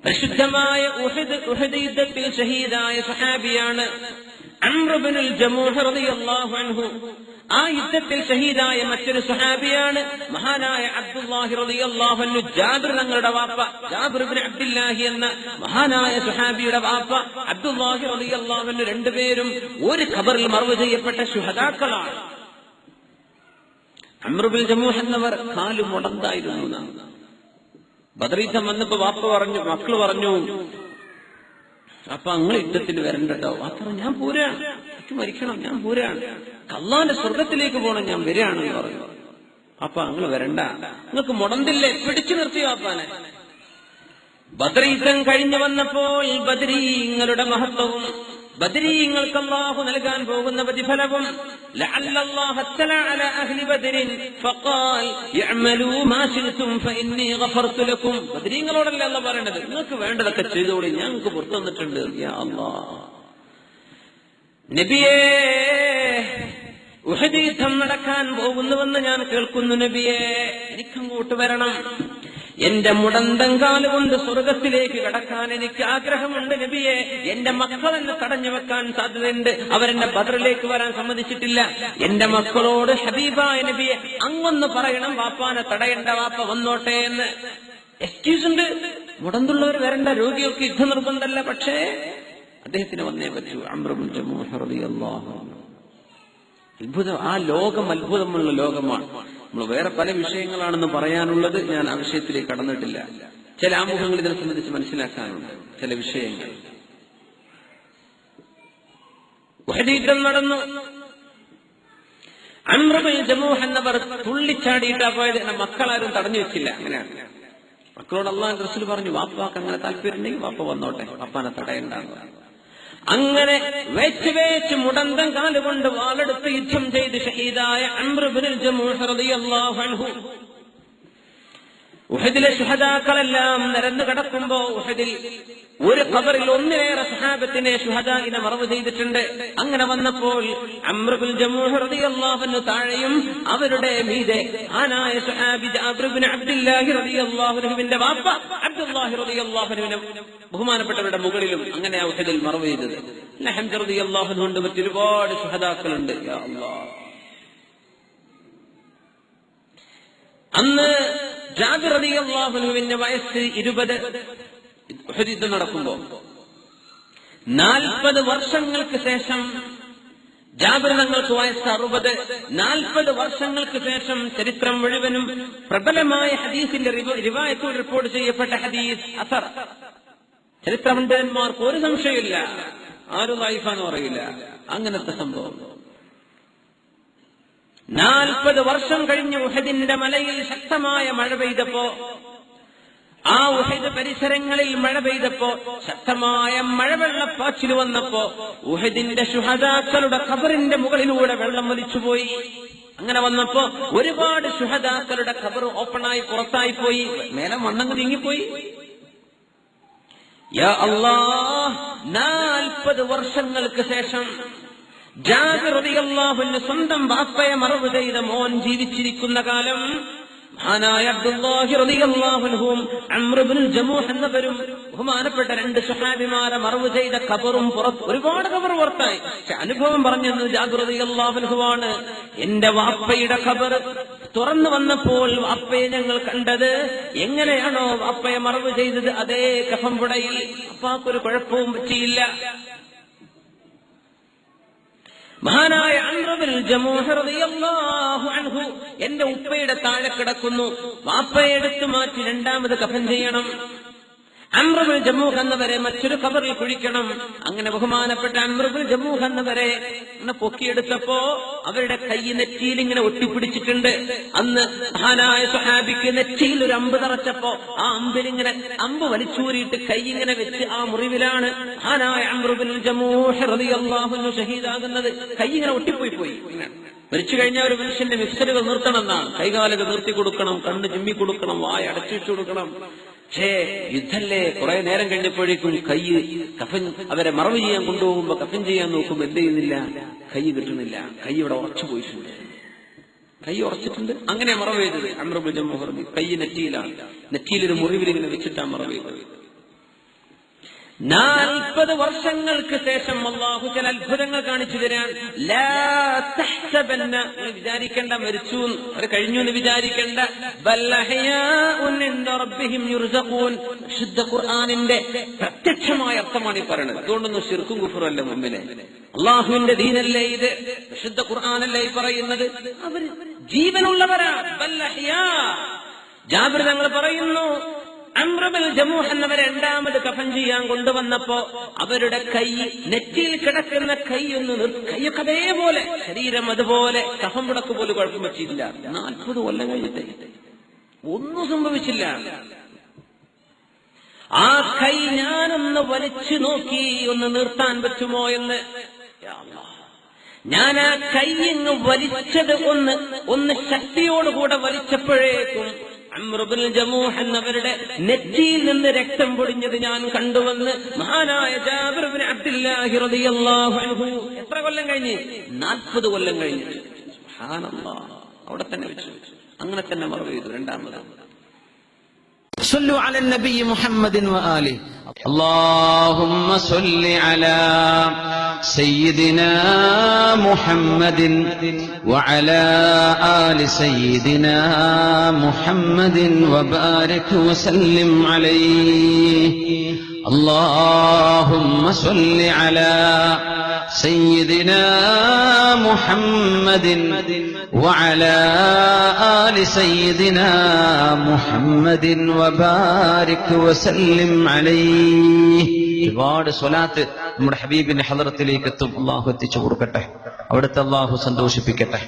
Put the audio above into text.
പരിശുദ്ധമായ ഉഹദ് യുദ്ധത്തിൽ ഷഹീദായ സഹാബിയാണ് അംർ ഇബ്നുൽ ജമൂഹ് റളിയല്ലാഹു അൻഹു. ആ യുദ്ധത്തിൽ ഷഹീദായ മറ്റൊരു സഹാബിയാണ് മഹാനായ അബ്ദുല്ലാഹി റളിയല്ലാഹു അൻഹു. ജാബിർ തങ്ങളുടെ വാപ്പ ജാബിർ ഇബ്നു അബ്ദുല്ലാഹി എന്ന മഹാനായ സഹാബിയുടെ വാപ്പ അബ്ദുല്ലാഹി റളിയല്ലാഹു അൻഹു രണ്ടുപേരും ഒരു ഖബറിൽ മറവ് ചെയ്യപ്പെട്ട ശുഹദാക്കളാണ്. അംർ ഇബ്നുൽ ജമൂഹ് എന്നവർ കാല് മുടന്തായിരുന്നു. ബദർ യുദ്ധം വന്നപ്പോ വാപ്പ പറഞ്ഞു, മക്കള് പറഞ്ഞു, അപ്പൊ നിങ്ങൾ യുദ്ധത്തിന് വരണ്ടോ? വാപ്പ ഞാൻ പോരാണ്, എനിക്ക് മരിക്കണം, ഞാൻ പോരാണ്, അല്ലാഹുവിന്റെ സ്വർഗത്തിലേക്ക് പോകണം, ഞാൻ വരികയാണെന്ന് പറഞ്ഞു. അപ്പൊ നിങ്ങൾ വരണ്ട, നിങ്ങൾക്ക് മുടന്തില്ലേ, പിടിച്ചു നിർത്തി വാപ്പാനെ. ബദർ യുദ്ധം കഴിഞ്ഞു വന്നപ്പോൾ ബദരീങ്ങളുടെ മഹത്വവും ബദരീങ്ങൾക്ക് അല്ലാഹു നൽകാൻ പോകുന്ന പ്രതിഫലവും ലഅല്ലല്ലാഹു തആല അലാ അഹ്ലി ബദരിൻ ഫഖാൽ യഅമലൂ മാ ശിഅ്തും ഫഇന്നി ഗഫർതു ലക്കും. ബദരീങ്ങളോടല്ല അല്ലാഹു പറയുന്നത്, നിങ്ങൾക്ക് വേണ്ടതൊക്കെ ചെയ്തോളി, ഞാൻ നിങ്ങൾക്ക് പുറത്തു തന്നിട്ടുണ്ട്. യാ അല്ലാഹ്, നബിയേ ഉഹദ് യുദ്ധം നടക്കാൻ പോകുന്നുവെന്ന് ഞാൻ കേൾക്കുന്നു, നബിയേ എനിക്കങ്ങോട്ട് വരണം, എന്റെ മുടന്തങ്കാല് കൊണ്ട് സ്വർഗത്തിലേക്ക് കടക്കാൻ എനിക്ക് ആഗ്രഹമുണ്ട് നബിയെ. എന്റെ മക്കളെന്നെ തടഞ്ഞു വെക്കാൻ സാധ്യതയുണ്ട്, അവരെന്നെ ബദറിലേക്ക് വരാൻ സമ്മതിച്ചിട്ടില്ല. എന്റെ മക്കളോട് ഹബീബായ നബിയെ അങ്ങൊന്ന് പറയണം, വാപ്പാനെ തടയേണ്ട, വാപ്പ വന്നോട്ടെ എന്ന്. എക്സ്ക്യൂസ് ഉണ്ട്, മുടന്തുള്ളവർ വരണ്ട, രോഗികൾക്ക് യുദ്ധ നിർബന്ധമല്ല, പക്ഷേ അദ്ദേഹത്തിന് വന്നേ പറ്റൂ. അംർ ഇബ്നു ജമൂഹ് റളിയല്ലാഹു അൻഹു. അത്ഭുതം, ആ ലോകം അത്ഭുതമുള്ള ലോകമാണ്. നമ്മൾ വേറെ പല വിഷയങ്ങളാണെന്ന് പറയാനുള്ളത്, ഞാൻ ആ വിഷയത്തിലേക്ക് കടന്നിട്ടില്ല. ചില ആമുഖങ്ങൾ ഇതിനെ സംബന്ധിച്ച് മനസ്സിലാക്കാനുണ്ട്, ചില വിഷയങ്ങൾ. ഉഹദ് യുദ്ധം നടന്നു. അംർ ഇബ്നു ജമൂഹ് എന്നവർ തുള്ളിച്ചാടിയിട്ടാ പോയത്. മക്കളാരും തടഞ്ഞു വെച്ചില്ല. അങ്ങനെയാണ് മക്കളോട് അല്ലാഹുവിന്റെ റസൂൽ പറഞ്ഞു, വാപ്പാക്ക് അങ്ങനെ താല്പര്യമുണ്ടെങ്കിൽ വാപ്പ വന്നോട്ടെ, വാപ്പാനെ തടയണ്ടെന്ന് പറഞ്ഞു. അങ്ങനെ വെച്ച് മുടന്തം കാലുകൊണ്ട് വാളെടുത്ത് യുദ്ധം ചെയ്ത് ഷഹീദായ അംർ ഇബ്നുൽ ജമൂഹ് റളിയല്ലാഹു അൻഹു. ഉഹദിലെ ശുഹദാക്കളെല്ലാം നിരന്നു കിടക്കുമ്പോ ഉഹദിൽ ഒരു ഖബറിൽ ഒന്നിലേറെ സഹാബത്തിനെ ശുഹദാഇനെ മറവ് ചെയ്തിട്ടുണ്ട്. അങ്ങനെ വന്നപ്പോൾ അംർ ഇബ്നുൽ ജമൂഹ് റളിയല്ലാഹു അൻഹു താഴെയും അവരുടെ മീതെ ആനായ സഹാബി ജാബിർ ഇബ്നു അബ്ദുല്ലാഹി റളിയല്ലാഹു അൻഹുവിന്റെ വാപ്പ അബ്ദുല്ലാഹി റളിയല്ലാഹു അൻഹുവിനെ ബഹുമാനപ്പെട്ടവരുടെ മുകളിലും അങ്ങനെ ഉഹദിൽ മറവ് ചെയ്തത്. ഹംസ റളിയല്ലാഹു അൻഹു കൊണ്ട് മറ്റൊരുപാട് ശുഹദാക്കളുണ്ട്. യാ അല്ലാഹ്, അന്ന് ജാബിർ റളിയല്ലാഹു അൻഹുവിന്റെ വയസ്സ് 20. ഉഹദ് യുദ്ധം നടക്കുമ്പോ 40 വർഷങ്ങൾക്ക് ശേഷം ജാബിർ തങ്ങൾക്ക് വയസ്സ് 60. 40 വർഷങ്ങൾക്ക് ശേഷം ചരിത്രം മുഴുവനും പ്രബലമായ ഹദീസിന്റെ റിവായത്തിൽ റിപ്പോർട്ട് ചെയ്യപ്പെട്ട ഹദീസ് അസർ. ചരിത്രപണ്ഡിതന്മാർക്ക് ഒരു സംശയമില്ല, ആരും ലൈഫാന്ന് പറയില്ല, അങ്ങനത്തെ സംഭവം. 40 വർഷം കഴിഞ്ഞ് ഉഹദിന്റെ മലയിൽ ശക്തമായ മഴ പെയ്തപ്പോ, ആ ഉഹദ് പരിസരങ്ങളിൽ മഴ പെയ്തപ്പോ, ശക്തമായ മഴവെള്ളപ്പാച്ചിൽ വന്നപ്പോ ഉഹദിന്റെ ശുഹദാക്കളുടെ ഖബറിന്റെ മുകളിലൂടെ വെള്ളം വലിച്ചുപോയി. അങ്ങനെ വന്നപ്പോ ഒരുപാട് ശുഹദാക്കളുടെ ഖബർ ഓപ്പണായി പുറത്തായി പോയി, മേലെ മണ്ണങ്ങ് നീങ്ങിപ്പോയി. യാ അല്ലാഹ്, 40 വർഷങ്ങൾക്ക് ശേഷം ജാബിർ റളിയല്ലാഹു അൻഹു സ്വന്തം ബാപ്പയെ മറവ് ചെയ്ത മോൻ ജീവിച്ചിരിക്കുന്ന കാലം മഹാനായ അബ്ദുല്ലാഹി റളിയല്ലാഹു അൻഹുവും അംർ ഇബ്നുൽ ജമൂഹ് എന്നവരും ബഹുമാനപ്പെട്ട 2 സ്വഹാബിമാരെ മറവ് ചെയ്ത ഖബറും ഒരുപാട് ഖബർ പുറത്തായി. പക്ഷെ അനുഭവം പറഞ്ഞത് ജാബിർ റളിയല്ലാഹു അൻഹുവാണ്. എന്റെ വാപ്പയുടെ ഖബർ തുറന്നു വന്നപ്പോൾ വാപ്പയെ ഞങ്ങൾ കണ്ടത് എങ്ങനെയാണോ വാപ്പയെ മറവ് ചെയ്തത് അതേ കഫംപുടയിൽ. അപ്പാക്കൊരു കുഴപ്പവും പറ്റിയില്ല. മഹാനായ അംർ ഇബ്നുൽ ജമൂഹ് റളിയല്ലാഹു അൻഹു എന്റെ ഉപ്പയുടെ താഴെ കിടക്കുന്നു, വാപ്പയെ എടുത്തു മാറ്റി രണ്ടാമത് കഫൻ ചെയ്യണം. അംർ ഇബ്നുൽ ജമൂഹ് എന്നവരെ മറ്റൊരു ഖബറിൽ കുഴിക്കണം. അങ്ങനെ ബഹുമാനപ്പെട്ട അംർ ഇബ്നുൽ ജമൂഹ് എന്നവരെ പൊക്കിയെടുത്തപ്പോ അവരുടെ കൈ നെറ്റിയിൽ ഇങ്ങനെ ഒട്ടിപ്പിടിച്ചിട്ടുണ്ട്. അന്ന് മഹാനായ സ്വഹാബിക്ക് നെറ്റിയിൽ ഒരു അമ്പ് തറച്ചപ്പോ ആ അമ്പിലിങ്ങനെ അമ്പ് വലിച്ചൂരിയിട്ട് കൈ ഇങ്ങനെ വെച്ച് ആ മുറിവിലാണ് മഹാനായ അംർ ഇബ്നുൽ ജമൂഹ് റളിയല്ലാഹു അൻഹു ഷഹീദാകുന്നത്. കൈ ഇങ്ങനെ ഒട്ടിപ്പോയി. മരിച്ചു കഴിഞ്ഞാൽ ഒരു മനുഷ്യന്റെ മിക്സറുകൾ നിർത്തണം എന്നാണ്. കൈകാലുകൾ നിർത്തി കൊടുക്കണം, കണ്ണ് ചിമ്മി കൊടുക്കണം, വായ അടച്ചുവെച്ചു കൊടുക്കണം. പക്ഷേ യുദ്ധല്ലേ, കുറെ നേരം കഴിഞ്ഞപ്പോഴേക്കും കൈ കഫൻ അവരെ മറവ് ചെയ്യാൻ കൊണ്ടുപോകുമ്പോ കഫൻ ചെയ്യാൻ നോക്കുമ്പോ എന്ത് ചെയ്യുന്നില്ല, കൈ കിട്ടുന്നില്ല. കൈ ഇവിടെ ഉറച്ചു പോയിട്ടുണ്ട്, കൈ ഉറച്ചിട്ടുണ്ട്. അങ്ങനെ മറവ് ചെയ്തത് അംർ ഇബ്നുൽ ജമൂഹ്. കൈ നെറ്റിയിലാണ്, നെറ്റിയിലൊരു മുറിവിൽ ഇങ്ങനെ വെച്ചിട്ടാണ് മറവ് ചെയ്തത്. 40 വർഷങ്ങൾക്ക് ശേഷം അല്ലാഹു ചില അത്ഭുതങ്ങൾ കാണിച്ചു തരാൻ. ലാ തഹ്സബന്ന, വിചാരിക്കേണ്ട മരിച്ചു അവർ കഴിഞ്ഞു എന്ന് വിചാരിക്കേണ്ട. ബൽ അഹ്യാഉൻ ഇൻദ റബ്ബിഹിം യുർസഖൂൻ. ശുദ്ധ ഖുർആനിന്റെ പ്രത്യക്ഷമായ അർത്ഥമാണ് ഈ പറയുന്നത്. അതുകൊണ്ടൊന്നും ശിർക്കും കുഫറും അല്ല മുമ്പിലെ, അള്ളാഹുവിന്റെ ദീനല്ലേ ഇത്, ശുദ്ധ ഖുർആനല്ലേ ഈ പറയുന്നത്. അവർ ജീവനുള്ളവരാണ്. ബൽ അഹ്യാ. ജാബിർ തങ്ങൾ പറയുന്നു, അംർ ബിൻ ജമൂഹ് എന്നവരെ രണ്ടാമത് കഫൻ ചെയ്യാൻ കൊണ്ടുവന്നപ്പോ അവരുടെ കൈ, നെറ്റിയിൽ കിടക്കുന്ന കൈയൊക്കെ അതേപോലെ, ശരീരം അതുപോലെ, കഫം വിടക്ക് പോലും കുഴപ്പം പറ്റിയില്ല. 40 കൊല്ലം കഴിഞ്ഞിട്ട് ഒന്നും സംഭവിച്ചില്ല. ആ കൈ ഞാനൊന്ന് വലിച്ചു നോക്കി, ഒന്ന് നിർത്താൻ പറ്റുമോ എന്ന്. ഞാൻ ആ കൈ ഇങ്ങ് വലിച്ചത് ഒന്ന് ശക്തിയോടുകൂടെ വലിച്ചപ്പോഴേക്കും അംർ ബിൻ ജമൂഹ് എന്നവരുടെ നെറ്റിയിൽ നിന്ന് രക്തം പൊടിഞ്ഞത് ഞാൻ കണ്ടുവന്ന് മഹാനായ ജാബിർ ബിൻ അബ്ദുല്ലാഹി റളിയല്ലാഹു അൻഹു എത്ര കൊല്ലം കഴിഞ്ഞ്? 40 കൊല്ലം കഴിഞ്ഞ്. സുബ്ഹാനല്ലാഹ്. അവിടെ തന്നെ വെച്ചു, അങ്ങനെ തന്നെ മറവ് ചെയ്തു. രണ്ടാമത് صلوا على النبي محمد وآله. اللهم صل على سيدنا محمد وعلى آل سيدنا محمد وبارك وسلم عليه. اللهم صل على سيدنا محمد وعلى آل سيدنا محمد وبارك وسلم عليه. ഒരുപാട് സ്വലാത്ത് നമ്മുടെ ഹബീബിന്റെ ഹളറത്തിലേക്ക് എത്തും. അള്ളാഹു എത്തിച്ചു കൊടുക്കട്ടെ, അവിടുത്തെ അള്ളാഹു സന്തോഷിപ്പിക്കട്ടെ.